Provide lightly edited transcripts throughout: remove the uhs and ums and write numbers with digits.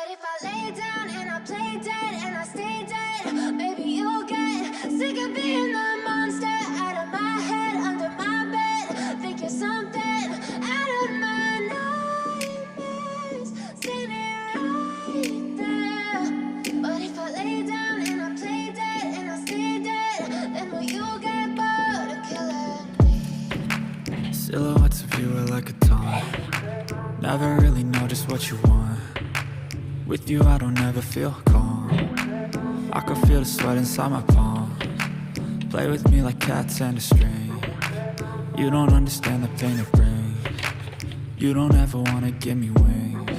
But if I lay down and I play dead and I stay dead, maybe you'll get sick of being the monster out of my head, under my bed. Think you're something out of my nightmares, standing right there. But if I lay down and I play dead and I stay dead, then will you get bored of killing me? Silhouettes of you are like a taunt. Never really know just what you want. With you I don't ever feel calm. I can feel the sweat inside my palms. Play with me like cats and a string. You don't understand the pain it brings. You don't ever wanna give me wings.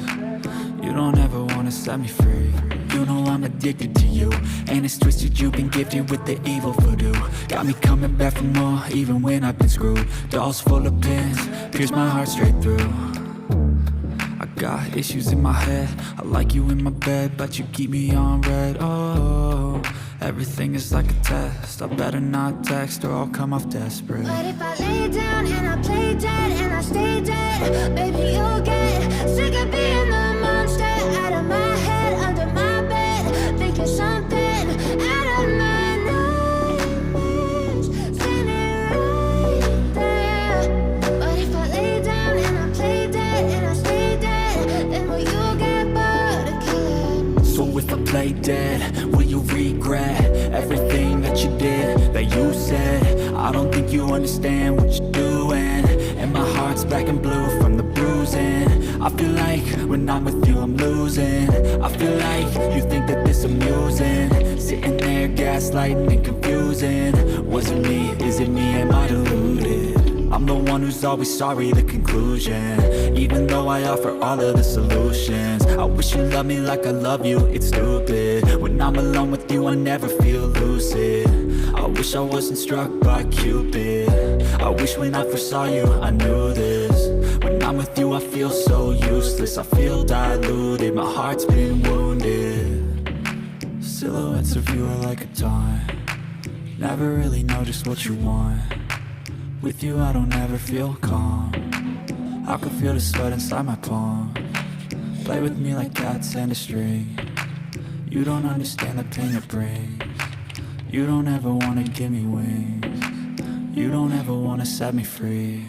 You don't ever wanna set me free. You know I'm addicted to you, and it's twisted, you've been gifted with the evil voodoo. Got me coming back for more, even when I've been screwed. Dolls full of pins, pierce my heart straight through. I got issues in my head, I like you in my bed, but you keep me on red. Oh, everything is like a test, I better not text or I'll come off desperate. But if I lay down and I play dead and I stay dead, baby you'll get sick of being the monster out of my head, under my bed. Think you're something out of my nightmares, standing right there. But if I lay down and I play dead and I stay dead, then will you get bored of killing me? So if I play dead, will you regret everything that you did, that you said? I don't think you understand what you're doing, and my heart's black and blue from the bruising. I feel like when I'm with you I'm losing. I feel like you think that this amusing, sitting there gaslighting and confusing. Was it me? Is it me? Am I deluded? I'm the one who's always sorry, the conclusion, even though I offer all of the solutions. I wish you loved me like I love you, it's stupid. When I'm alone with you I never feel lucid. I wish I wasn't struck by Cupid. I wish when I first saw you I knew this. When I'm with you I feel so useless, I feel diluted, my heart's been wounded. Silhouettes of you are like a taunt. Never really know just what you want. With you I don't ever feel calm. I can feel the sweat inside my palms. Play with me like cats and a string. You don't understand the pain it brings. You don't ever wanna give me wings. You don't ever wanna set me free.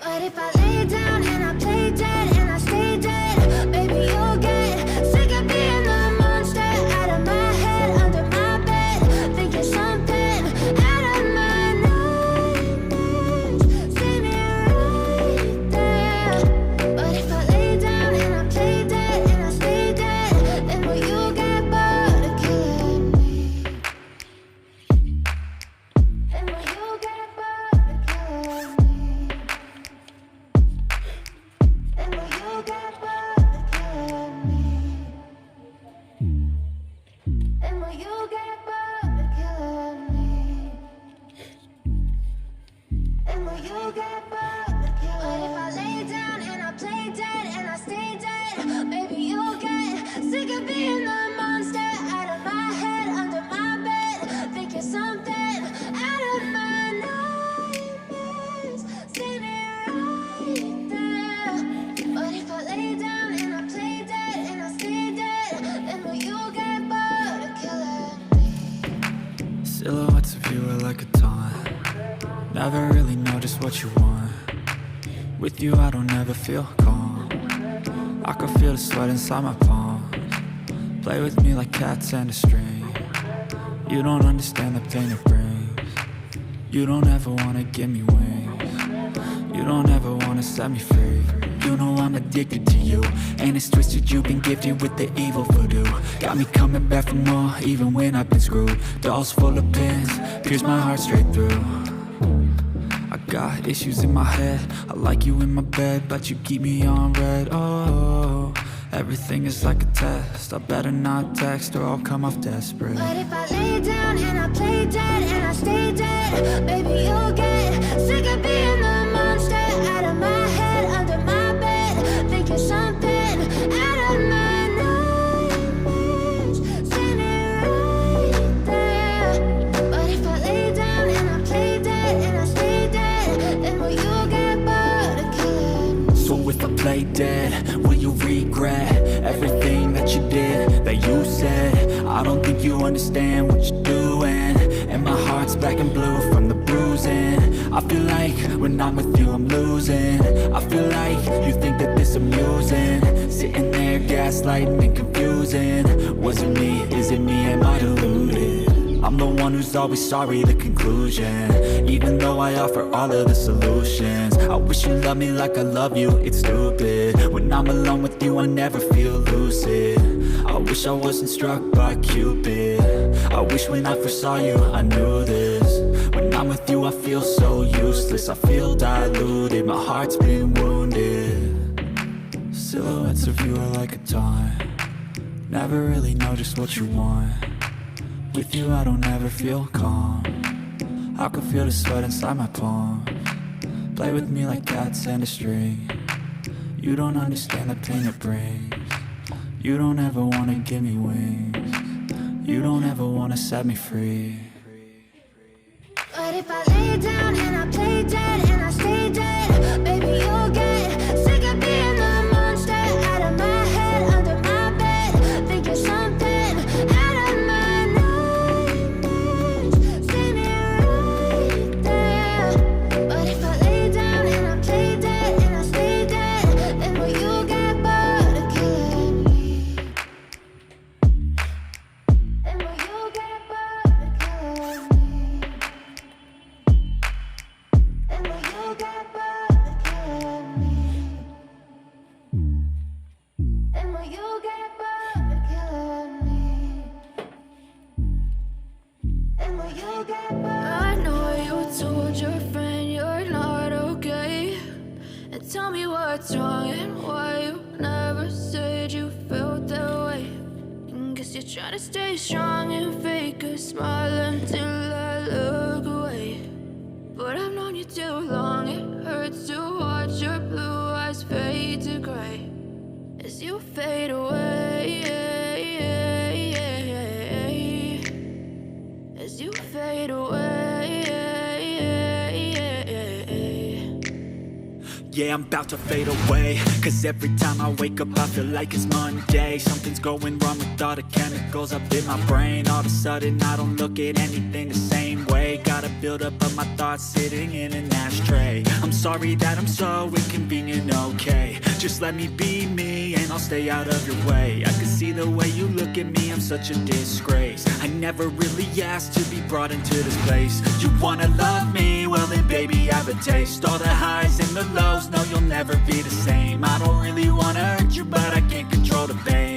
But if I lay down and I play dead and I stay dead, baby you'll get sick of being the monster out of my head, under my bed. Think you're something out of my nightmares, standing right there. But if I lay down and I play dead and I stay dead, then will you get bored of killing me? Then will you get bored of killing me? And will you get bored of killing me? And will you get bored of killing me? And will you get bored of killing me? But if I lay down and I play dead and I stay dead, maybe you'll get sick of being the monster out of my head, under my bed. Think you're something out of my nightmares, standing right there. But if I lay down and I play dead and I stay dead, then will you get bored of killing me? Silhouettes of you are like a taunt. Never really know just what you want. With you I don't ever feel calm. I can feel the sweat inside my palms. Play with me like cats and a string. You don't understand the pain it brings. You don't ever wanna give me wings. You don't ever wanna set me free. You know I'm addicted to you, and it's twisted, you've been gifted with the evil voodoo. Got me coming back for more, even when I've been screwed. Dolls full of pins, pierce my heart straight through. I got issues in my head, I like you in my bed, but you keep me on red. Oh, everything is like a test, I better not text or I'll come off desperate. But if I lay down and I play dead and I stay dead, baby you'll get sick of being the monster out of my head, under my bed. Think you're something out of my nightmares, standing right there. But if I lay down and I play dead and I stay dead, then will you get bored of killing me? So if I play dead, will you regret understand what you're doing, and my heart's black and blue from the bruising. I feel like when I'm with you I'm losing. I feel like you think that this amusing, sitting there gaslighting and confusing. Was it me? Is it me? Am I deluded? I'm the one who's always sorry, the conclusion. Even though I offer all of the solutions, I wish you loved me like I love you, it's stupid. When I'm alone with you I never feel lucid. I wish I wasn't struck by Cupid. I wish when I first saw you I knew this. When I'm with you I feel so useless, I feel diluted, my heart's been wounded. Silhouettes of you are like a taunt, never really know just what you want. With you I don't ever feel calm, I can feel the sweat inside my palms. Play with me like cats and a string. You don't understand the pain it brings. You don't ever wanna give me wings. You don't ever wanna set me free. But if I lay down and I play dead and I stay dead, baby you'll get sick of being the monster out of my head, under my bed. Think you're something out of my nightmares. See me right there. But if I lay down and I play dead and I stay dead, then will you get bored of killing me? Then will you get bored of killing me? Then will you get bored of killing me? Then will you get bored of killing me? Then will you get bored? I know you told your friend you're not okay, and tell me what's wrong and why you never said you felt that way. And guess you're trying to stay strong and fake a smile until I look away. But I've known you too long, it hurts to watch your blue eyes fade to gray as you fade away, as you fade away. Yeah, I'm about to fade away, cause every time I wake up I feel like it's Monday. Something's going wrong with all the chemicals up in my brain. All of a sudden I don't look at anything the same way. Got a build-up of my thoughts sitting in an ashtray. I'm sorry that I'm so inconvenient, okay. Just let me be me and I'll stay out of your way. I can see the way you look at me, I'm such a disgrace. I never really asked to be brought into this place. You wanna love me? Well then baby I have a taste. All the highs and the lows, no you'll never be the same. I don't really wanna hurt you but I can't control